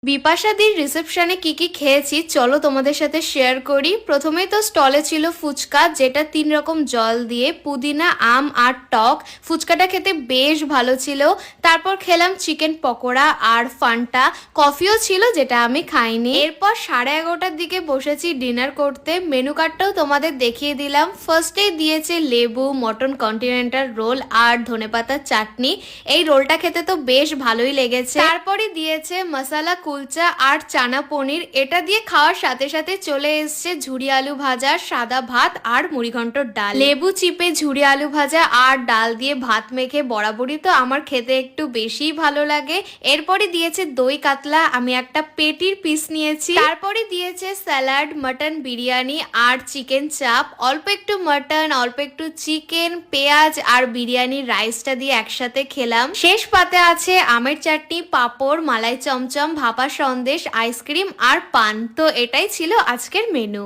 বিপাশাদির রিসেপশনে কি খেয়েছি চলো তোমাদের সাথে শেয়ার করি। প্রথমেই তো স্টলে ছিল ফুচকা, যেটা 3 রকম জল দিয়ে পুদিনা, আম আর টক। ফুচকাটা খেতে বেশ ভালো ছিল। তারপর খেলাম চিকেন পকোড়া আর ফান্টা। কফিও ছিল, যেটা আমি খাইনি। এরপর 11:30টার দিকে বসেছি ডিনার করতে। মেনু কার্ডটাও তোমাদের দেখিয়ে দিলাম। ফার্স্টেই দিয়েছে লেবু, মটন কন্টিনেন্টাল রোল আর ধনেপাতার চাটনি। এই রোলটা খেতে তো বেশ ভালোই লেগেছে। তারপরে দিয়েছে মশালা কুলচা আর চানা পনির। এটা দিয়ে খাওয়ার সাথে সাথে চলে এসছে ঝুরি আলু ভাজা, সাদা ভাত আর মুড়িঘণ্টর ডাল। লেবু চিপে ঝুরি আলু ভাজা আর ডাল দিয়ে ভাত মেখে বরাবরই তো আমার খেতে একটু বেশিই ভালো লাগে। এরপরে দিয়েছে দই কাতলা, আমি একটা পেটির পিস নিয়েছি। তারপরে দিয়েছে স্যালাড, মটন বিরিয়ানি আর চিকেন চাপ। অল্প একটু মটন, অল্প একটু চিকেন, পেঁয়াজ আর বিরিয়ানির রাইসটা দিয়ে একসাথে খেলাম। শেষ পাতে আছে আমের চাটনি, পাঁপড়, মালাই চমচম, ভাপা সন্দেশ, আইসক্রিম আর পান। তো এটাই ছিল আজকের মেনু।